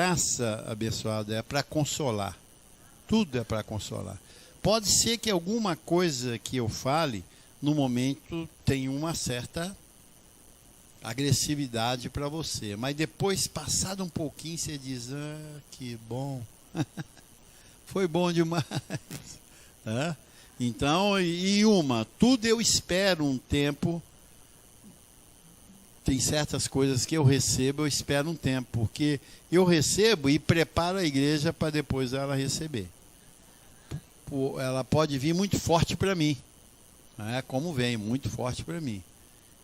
graça, abençoado, é para consolar. Tudo é para consolar. Pode ser que alguma coisa que eu fale, no momento, tenha uma certa agressividade para você. Mas depois, passado um pouquinho, você diz, que bom. Foi bom demais. Então, tudo eu espero um tempo. Tem certas coisas que eu recebo, eu espero um tempo, porque eu recebo e preparo a igreja para depois ela receber. Ela pode vir muito forte para mim, como vem, muito forte para mim.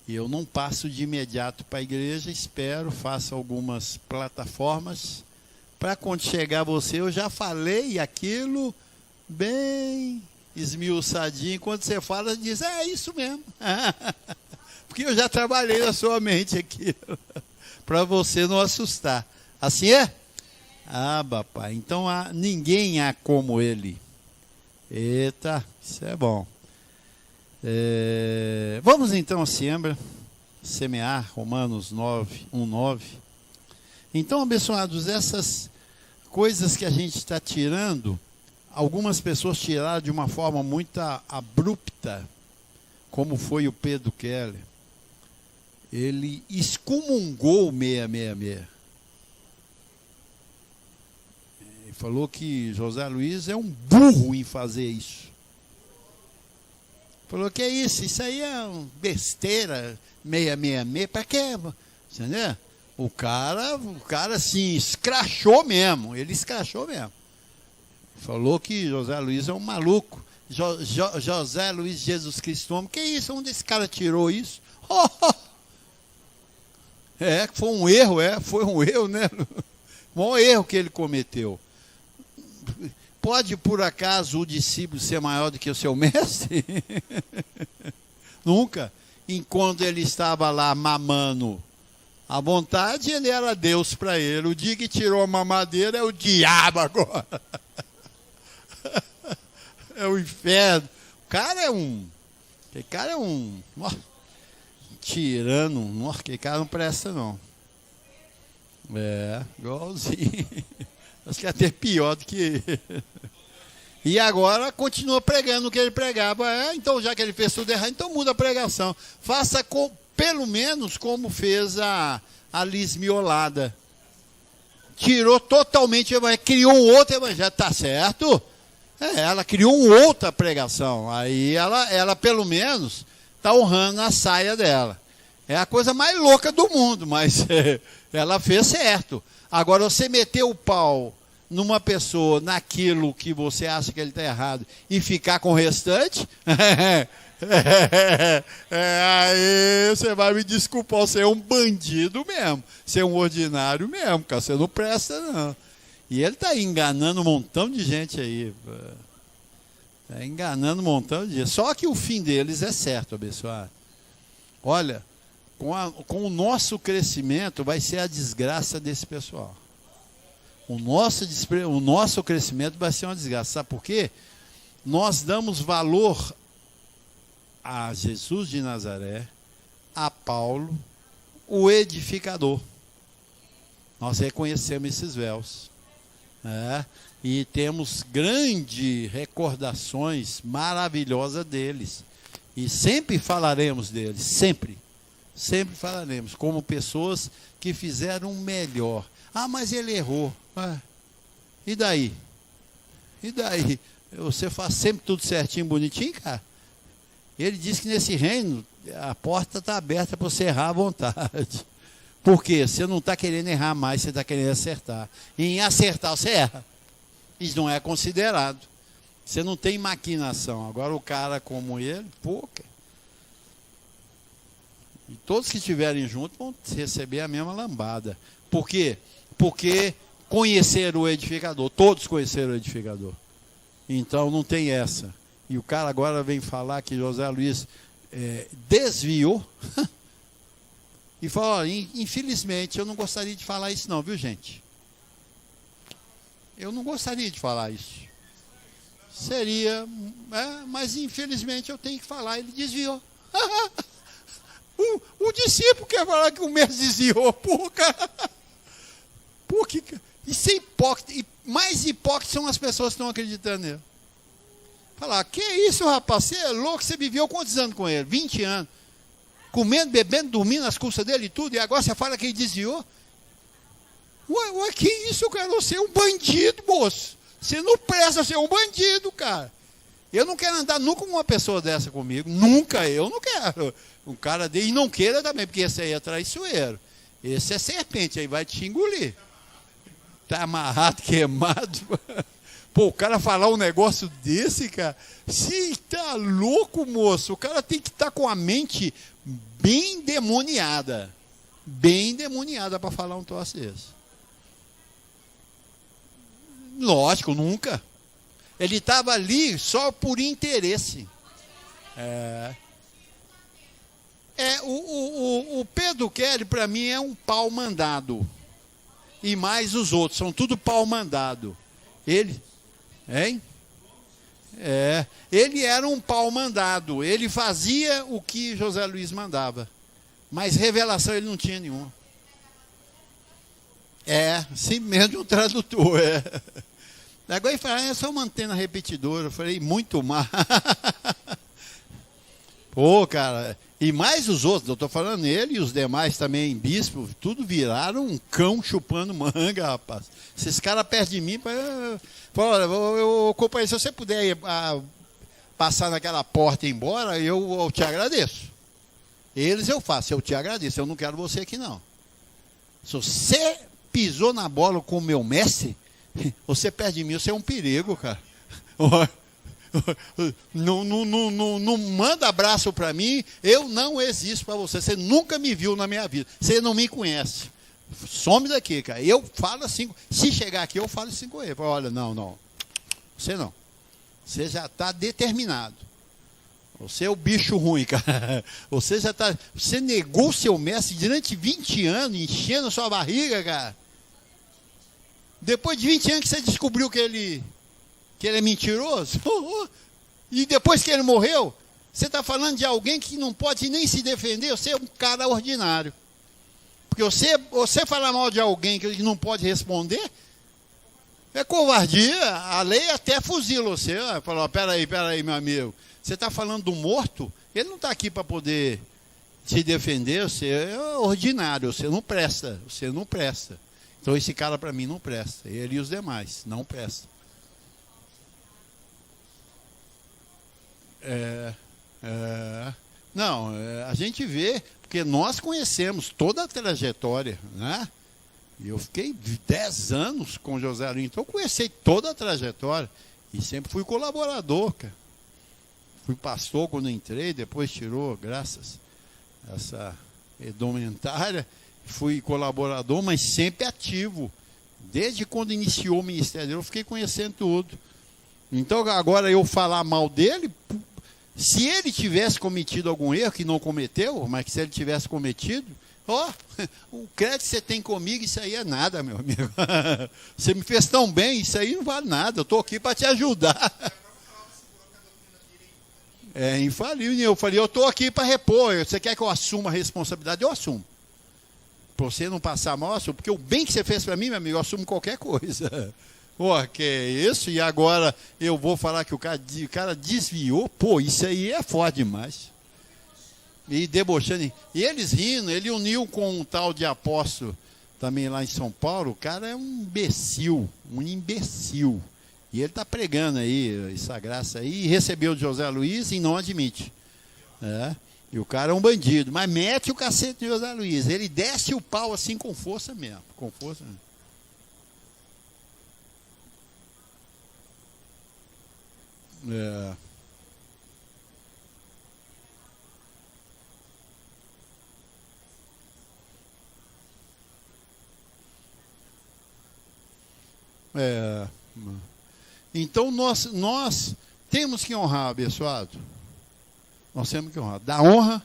E eu não passo de imediato para a igreja, espero, faço algumas plataformas, para quando chegar você, eu já falei aquilo bem esmiuçadinho. Quando você fala, diz, é isso mesmo. Porque eu já trabalhei na sua mente aqui, para você não assustar. Assim é? Papai, então ninguém há como ele. Eita, isso é bom. Vamos então a siembra, semear, Romanos 9, 1, 9. Então, abençoados, essas coisas que a gente está tirando, algumas pessoas tiraram de uma forma muito abrupta, como foi o Pedro Keller. Ele excomungou o 666. Ele falou que José Luiz é um burro em fazer isso. Falou que é isso? Isso aí é uma besteira, 666, para quê? Entendeu? O cara assim, escrachou mesmo, ele escrachou mesmo. Falou que José Luiz é um maluco. José Luiz Jesus Cristo, homem, que isso? Onde esse cara tirou isso? Foi um erro, né? O maior erro que ele cometeu. Pode, por acaso, o discípulo ser maior do que o seu mestre? Nunca. Enquanto ele estava lá mamando à vontade, ele era Deus para ele. O dia que tirou a mamadeira é o diabo agora. É o inferno. O cara é um tirano. Aquele cara não presta, não. Igualzinho. Acho que é até pior do que ele. E agora continua pregando o que ele pregava. Então, já que ele fez tudo errado, então muda a pregação. Faça pelo menos como fez a Liz Miolada. Tirou totalmente o evangelho, criou um outro evangelho. Tá certo? Ela criou uma outra pregação. Aí ela pelo menos está honrando a saia dela. É a coisa mais louca do mundo, mas ela fez certo. Agora, você meter o pau numa pessoa, naquilo que você acha que ele está errado, e ficar com o restante, aí você vai me desculpar, você é um bandido mesmo, você é um ordinário mesmo, cara, você não presta, não. E ele está enganando um montão de gente aí, está enganando um montão de gente, só que o fim deles é certo, abençoado. Olha, com o nosso crescimento vai ser a desgraça desse pessoal. O nosso crescimento vai ser uma desgraça. Sabe por quê? Nós damos valor a Jesus de Nazaré, a Paulo, o edificador. Nós reconhecemos esses véus. E temos grandes recordações maravilhosas deles. E sempre falaremos deles, sempre. Sempre falaremos como pessoas que fizeram o melhor. Mas ele errou. E daí? E daí? Você faz sempre tudo certinho, bonitinho, cara? Ele disse que nesse reino a porta está aberta para você errar à vontade. Por quê? Você não está querendo errar mais, você está querendo acertar. E em acertar você erra. Isso não é considerado. Você não tem maquinação. Agora o cara como ele, pouca. E todos que estiverem juntos vão receber a mesma lambada. Por quê? Porque conheceram o edificador. Todos conheceram o edificador. Então não tem essa. E o cara agora vem falar que José Luiz desviou. E falou, infelizmente, eu não gostaria de falar isso não, viu, gente? Eu não gostaria de falar isso. Seria, mas infelizmente eu tenho que falar, ele desviou. O discípulo quer falar que o mestre desviou, porque Isso é hipócrita. E mais hipócritas são as pessoas que estão acreditando nele. Falar, que isso, rapaz? Você é louco? Você viveu quantos anos com ele? 20 anos. Comendo, bebendo, dormindo nas custas dele e tudo. E agora você fala que ele desviou? Ué, que isso, cara? Você é um bandido, moço. Você não presta, você é um bandido, cara. Eu não quero andar nunca com uma pessoa dessa comigo. Nunca, eu não quero. Um cara dele, e não queira também, porque esse aí é traiçoeiro. Esse é serpente, aí vai te engolir. Tá amarrado, queimado. Pô, o cara falar um negócio desse, cara. Se tá louco, moço. O cara tem que estar com a mente bem demoniada. Bem demoniada para falar um troço desse. Lógico, nunca. Ele estava ali só por interesse. O Pedro Kelly, para mim, é um pau mandado. E mais os outros, são tudo pau mandado. Ele, hein? Ele era um pau mandado. Ele fazia o que José Luiz mandava. Mas revelação ele não tinha nenhuma. Simplesmente um tradutor. Agora ele fala, é só uma antena repetidora. Eu falei, muito mal. Pô, cara, e mais os outros, eu estou falando ele e os demais também, bispos, tudo viraram um cão chupando manga, rapaz. Esses caras perto de mim, olha, eu companheiro, se você puder passar naquela porta e ir embora, eu te agradeço. Eles eu faço, eu te agradeço, eu não quero você aqui não. Se você pisou na bola com o meu mestre, você perto de mim, você é um perigo, cara. Não manda abraço para mim, eu não existo para você. Você nunca me viu na minha vida, você não me conhece. Some daqui, cara. Eu falo assim, se chegar aqui, eu falo assim com ele. Olha, não, você não. Você já está determinado. Você é o bicho ruim, cara. Você negou o seu mestre durante 20 anos, enchendo a sua barriga, cara. Depois de 20 anos que você descobriu que ele é mentiroso, e depois que ele morreu, você está falando de alguém que não pode nem se defender, você é um cara ordinário. Porque você falar mal de alguém que ele não pode responder, é covardia. A lei até fuzila você. Falou, peraí, meu amigo, você está falando do morto? Ele não está aqui para poder se defender, você é ordinário, você não presta. Então esse cara para mim não presta, ele e os demais, não prestam. Não, a gente vê, porque nós conhecemos toda a trajetória, né? Eu fiquei 10 anos com José Luiz, então eu conheci toda a trajetória e sempre fui colaborador, cara. Fui pastor quando entrei, depois tirou, graças a essa indumentária, fui colaborador, mas sempre ativo. Desde quando iniciou o ministério, eu fiquei conhecendo tudo. Então agora eu falar mal dele, se ele tivesse cometido algum erro, que não cometeu, mas que se ele tivesse cometido, o crédito que você tem comigo, isso aí é nada, meu amigo. Você me fez tão bem, isso aí não vale nada, eu estou aqui para te ajudar. É infalível. Eu falei, eu estou aqui para repor, você quer que eu assuma a responsabilidade? Eu assumo. Para você não passar mal, eu assumo, porque o bem que você fez para mim, meu amigo, eu assumo qualquer coisa. Que é isso? E agora eu vou falar que o cara desviou? Pô, isso aí é forte demais. E debochando. E eles rindo, ele uniu com um tal de apóstolo também lá em São Paulo. O cara é um imbecil, E ele está pregando aí essa graça aí, e recebeu de José Luiz e não admite. E o cara é um bandido, mas mete o cacete de José Luiz. Ele desce o pau assim com força mesmo. Com força mesmo. Então nós temos que honrar, abençoado. Nós temos que honrar. Dá honra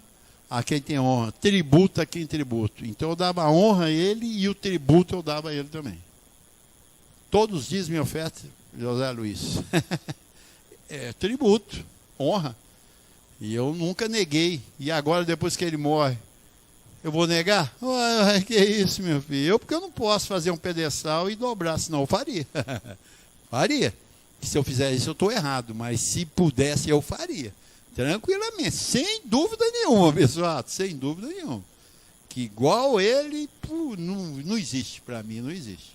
a quem tem honra, tributa a quem tributa. Então eu dava honra a ele e o tributo eu dava a ele também. Todos os dias minha oferta, José Luiz. Tributo, honra. E eu nunca neguei. E agora, depois que ele morre, Eu vou negar? Ué, que isso, meu filho? Porque eu não posso fazer um pedestal e dobrar, senão eu faria. Faria. Se eu fizer isso, eu estou errado, mas se pudesse, eu faria. Tranquilamente, sem dúvida nenhuma, pessoal, sem dúvida nenhuma. Que igual ele, não existe para mim, não existe.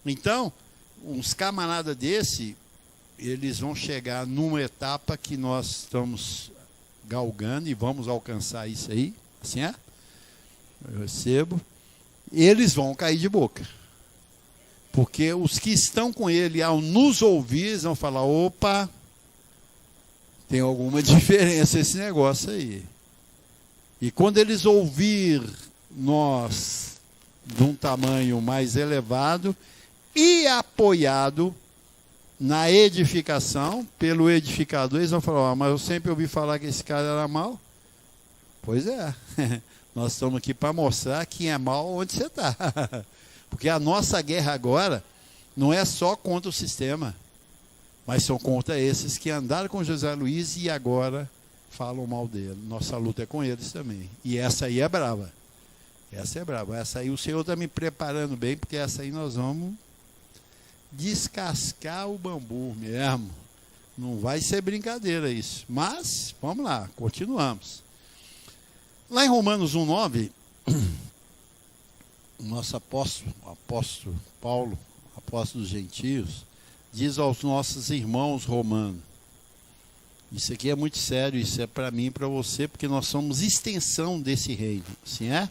Então, uns camaradas desse, eles vão chegar numa etapa que nós estamos galgando e vamos alcançar isso aí, assim é? Eu recebo, eles vão cair de boca. Porque os que estão com ele, ao nos ouvir, eles vão falar, opa, tem alguma diferença esse negócio aí. E quando eles ouvir nós de um tamanho mais elevado e apoiado na edificação, pelo edificador, eles vão falar, mas eu sempre ouvi falar que esse cara era mau. Pois é. Nós estamos aqui para mostrar quem é mal onde você está. Porque a nossa guerra agora não é só contra o sistema, mas são contra esses que andaram com José Luiz e agora falam mal dele. Nossa luta é com eles também. E essa aí é brava. Essa é brava. Essa aí o Senhor está me preparando bem, porque essa aí nós vamos descascar o bambu mesmo. Não vai ser brincadeira isso. Mas, vamos lá, continuamos. Lá em Romanos 1,9, o nosso apóstolo Paulo, apóstolo dos gentios, diz aos nossos irmãos romanos, isso aqui é muito sério, isso é para mim e para você, porque nós somos extensão desse reino, assim é?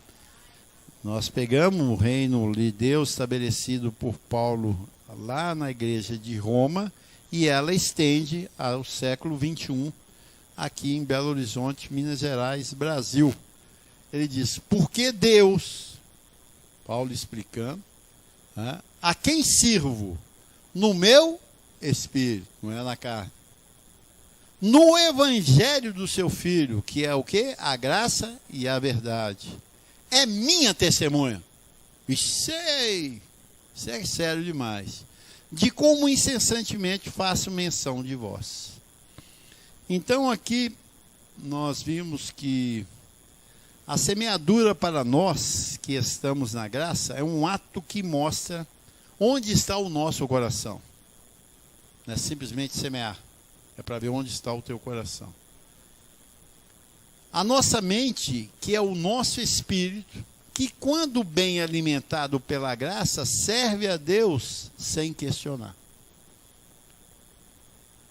Nós pegamos o reino de Deus estabelecido por Paulo lá na igreja de Roma, e ela estende ao século 21, aqui em Belo Horizonte, Minas Gerais, Brasil. Ele diz, porque Deus, Paulo explicando, a quem sirvo? No meu espírito, não é na carne. No evangelho do seu filho, que é o quê? A graça e a verdade. É minha testemunha. Isso é sério demais. De como incessantemente faço menção de vós. Então aqui nós vimos que a semeadura para nós que estamos na graça é um ato que mostra onde está o nosso coração. Não é simplesmente semear, é para ver onde está o teu coração. A nossa mente, que é o nosso espírito, que quando bem alimentado pela graça, serve a Deus sem questionar.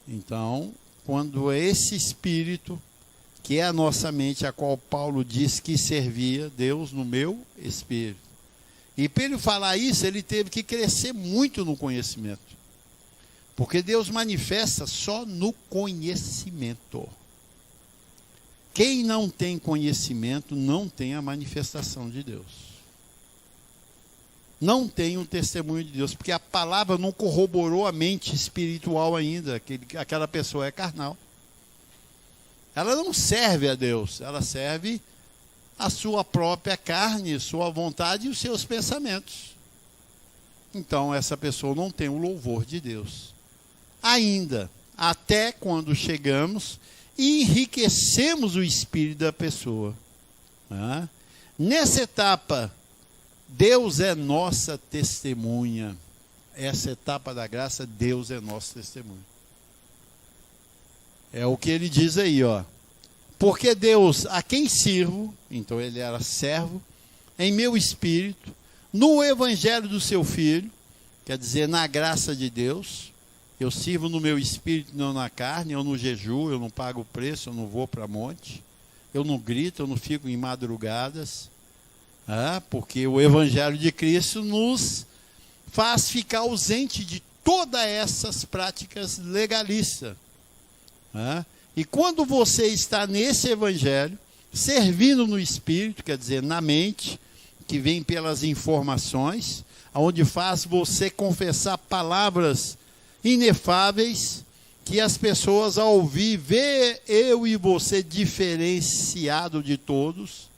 Então, quando esse espírito, que é a nossa mente, a qual Paulo diz que servia Deus no meu espírito. E para ele falar isso, ele teve que crescer muito no conhecimento. Porque Deus manifesta só no conhecimento. Quem não tem conhecimento, não tem a manifestação de Deus. Não tem o testemunho de Deus, porque a palavra não corroborou a mente espiritual ainda, aquela pessoa é carnal. Ela não serve a Deus, ela serve a sua própria carne, sua vontade e os seus pensamentos. Então, essa pessoa não tem o louvor de Deus. Ainda, até quando chegamos e enriquecemos o espírito da pessoa. Nessa etapa, Deus é nossa testemunha. Essa etapa da graça, Deus é nosso testemunho. É o que ele diz aí, ó. Porque Deus, a quem sirvo, então ele era servo, em meu espírito, no evangelho do seu filho, quer dizer, na graça de Deus, eu sirvo no meu espírito, não na carne, eu não jejuo, eu não pago preço, eu não vou para monte, eu não grito, eu não fico em madrugadas, porque o evangelho de Cristo nos faz ficar ausente de todas essas práticas legalistas. E quando você está nesse evangelho, servindo no espírito, quer dizer, na mente, que vem pelas informações, onde faz você confessar palavras inefáveis, que as pessoas ao ouvir, vê eu e você diferenciado de todos,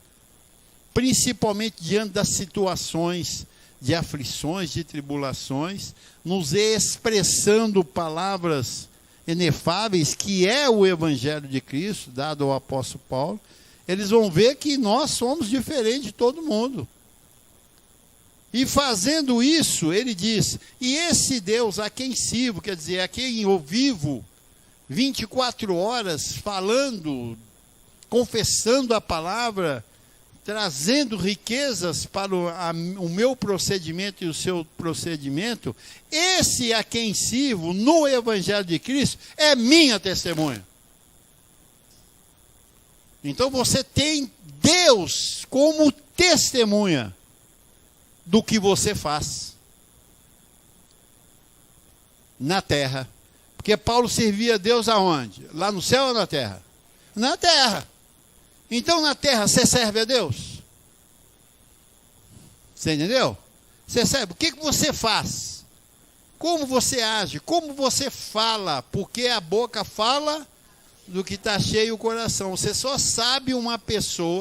principalmente diante das situações de aflições, de tribulações, nos expressando palavras inefáveis, que é o evangelho de Cristo, dado ao apóstolo Paulo, eles vão ver que nós somos diferentes de todo mundo. E fazendo isso, ele diz, e esse Deus a quem sirvo, quer dizer, a quem eu vivo 24 horas falando, confessando a palavra, trazendo riquezas para o meu procedimento e o seu procedimento, esse a quem sirvo no Evangelho de Cristo é minha testemunha. Então você tem Deus como testemunha do que você faz na terra. Porque Paulo servia a Deus aonde? Lá no céu ou na terra? Na terra. Então na terra você serve a Deus? Você entendeu? Você serve. O que você faz? Como você age? Como você fala? Porque a boca fala do que está cheio o coração. Você só sabe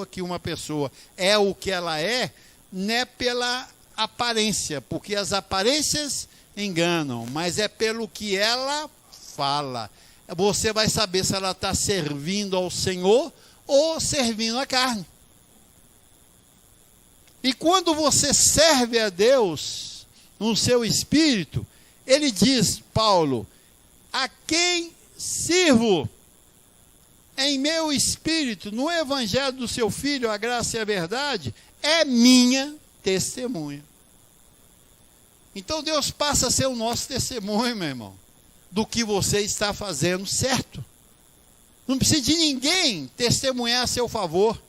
que uma pessoa é o que ela é, não é pela aparência, porque as aparências enganam, mas é pelo que ela fala. Você vai saber se ela está servindo ao Senhor ou servindo a carne. E quando você serve a Deus no seu espírito, ele diz, Paulo, a quem sirvo em meu espírito, no evangelho do seu Filho, a graça e a verdade, é minha testemunha. Então Deus passa a ser o nosso testemunho, meu irmão, do que você está fazendo certo. Não precisa de ninguém testemunhar a seu favor.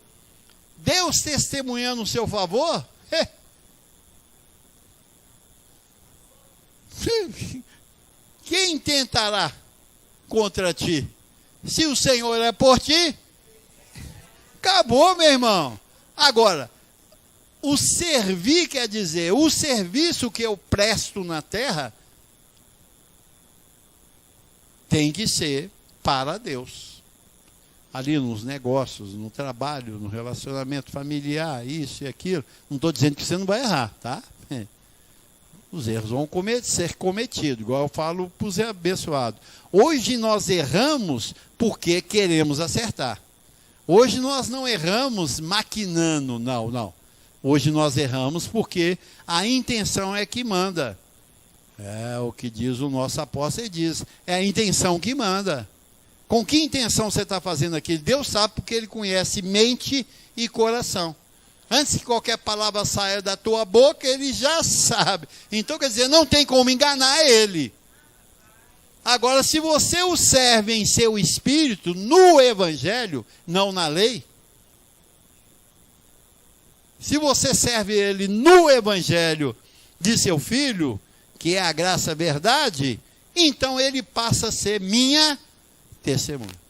Deus testemunhando o seu favor, quem tentará contra ti? Se o Senhor é por ti, acabou, meu irmão. Agora, o servir quer dizer, o serviço que eu presto na terra tem que ser para Deus. Ali nos negócios, no trabalho, no relacionamento familiar, isso e aquilo. Não estou dizendo que você não vai errar, tá? Os erros vão ser cometidos, igual eu falo para os abençoados. Hoje nós erramos porque queremos acertar. Hoje nós não erramos maquinando, não. Hoje nós erramos porque a intenção é que manda. É o que diz o nosso apóstolo, ele diz, é a intenção que manda. Com que intenção você está fazendo aquilo? Deus sabe, porque Ele conhece mente e coração. Antes que qualquer palavra saia da tua boca, Ele já sabe. Então, quer dizer, não tem como enganar Ele. Agora, se você o serve em seu espírito, no Evangelho, não na lei, se você serve Ele no Evangelho de seu Filho, que é a graça e a verdade, então Ele passa a ser minha testemunha.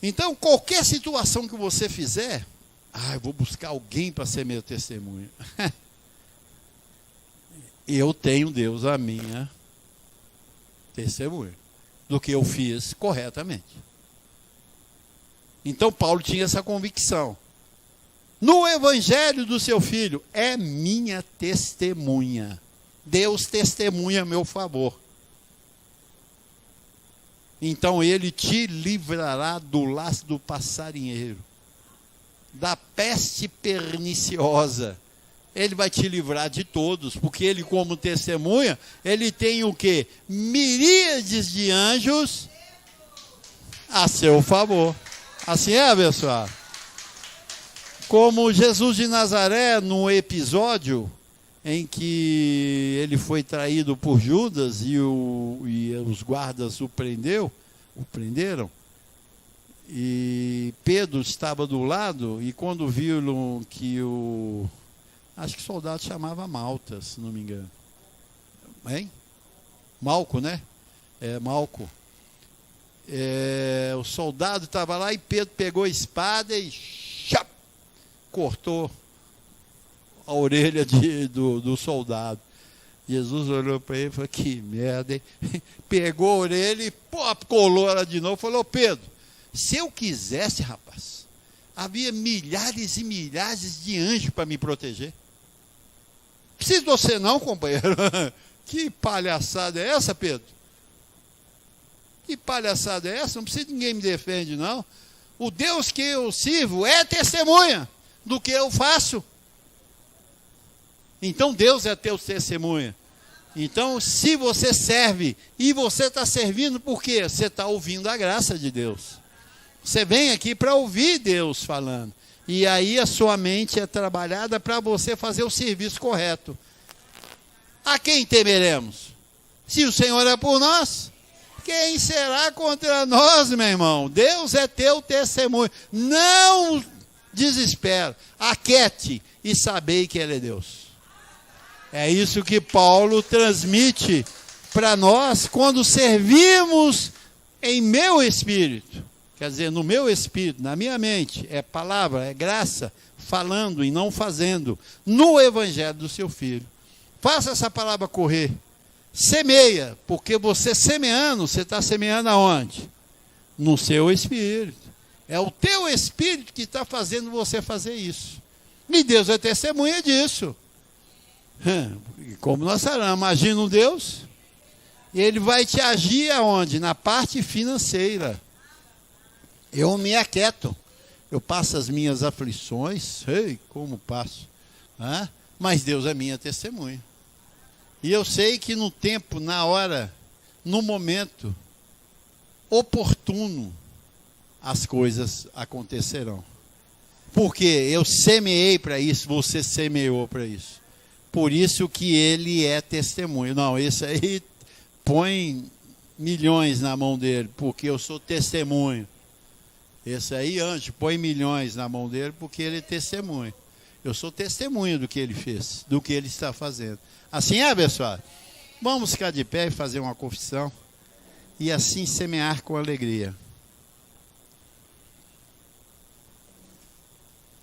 Então, qualquer situação que você fizer, eu vou buscar alguém para ser meu testemunho. Eu tenho Deus a minha testemunha do que eu fiz corretamente. Então, Paulo tinha essa convicção. No evangelho do seu Filho, é minha testemunha. Deus testemunha a meu favor. Então Ele te livrará do laço do passarinheiro, da peste perniciosa. Ele vai te livrar de todos, porque Ele, como testemunha, Ele tem o quê? Miríades de anjos a seu favor. Assim é, abençoado? Como Jesus de Nazaré, no episódio em que ele foi traído por Judas e os guardas o prenderam, e Pedro estava do lado, e quando viram que acho que o soldado chamava Malta, se não me engano. Hein? Malco, né? Malco. O soldado estava lá e Pedro pegou a espada e cortou a orelha do soldado. Jesus olhou para ele e falou, que merda, hein? Pegou a orelha e colou ela de novo. Falou, Pedro, se eu quisesse, rapaz, havia milhares e milhares de anjos para me proteger. Preciso de você não, companheiro. Que palhaçada é essa, Pedro? Que palhaçada é essa? Não precisa que ninguém me defende, não. O Deus que eu sirvo é testemunha do que eu faço. Então Deus é teu testemunha. Então, se você serve e você está servindo, por quê? Você está ouvindo a graça de Deus. Você vem aqui para ouvir Deus falando. E aí a sua mente é trabalhada para você fazer o serviço correto. A quem temeremos? Se o Senhor é por nós, quem será contra nós, meu irmão? Deus é teu testemunho. Não desespera. Aquiete e sabei que Ele é Deus. É isso que Paulo transmite para nós quando servimos em meu espírito. Quer dizer, no meu espírito, na minha mente, é palavra, é graça, falando e não fazendo, no evangelho do seu Filho. Faça essa palavra correr. Semeia, porque você semeando, você está semeando aonde? No seu espírito. É o teu espírito que está fazendo você fazer isso. E Deus é testemunha disso. Como nós falamos, imagina um Deus, Ele vai te agir aonde? Na parte financeira. Eu me aquieto, eu passo as minhas aflições, sei como passo, mas Deus é minha testemunha. E eu sei que no tempo, na hora, no momento oportuno, as coisas acontecerão. Porque eu semeei para isso, você semeou para isso. Por isso que Ele é testemunho. Não, esse aí põe milhões na mão dele, porque eu sou testemunho. Esse aí, anjo, põe milhões na mão dele, porque ele é testemunho. Eu sou testemunho do que ele fez, do que ele está fazendo. Assim é, pessoal? Vamos ficar de pé e fazer uma confissão. E assim semear com alegria.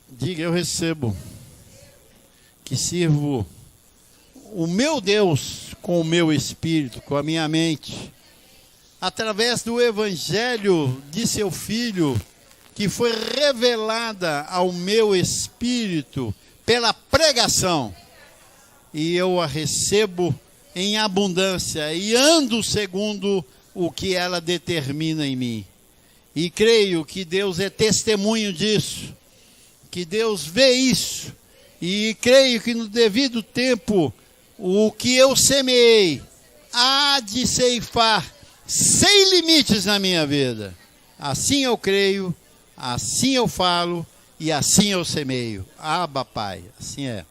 Diga, eu recebo. Que sirvo o meu Deus com o meu espírito, com a minha mente, através do evangelho de seu Filho, que foi revelada ao meu espírito pela pregação, e eu a recebo em abundância e ando segundo o que ela determina em mim. E creio que Deus é testemunho disso, que Deus vê isso, e creio que no devido tempo o que eu semeei há de ceifar sem limites na minha vida. Assim eu creio, assim eu falo e assim eu semeio. Abba, Pai, assim é.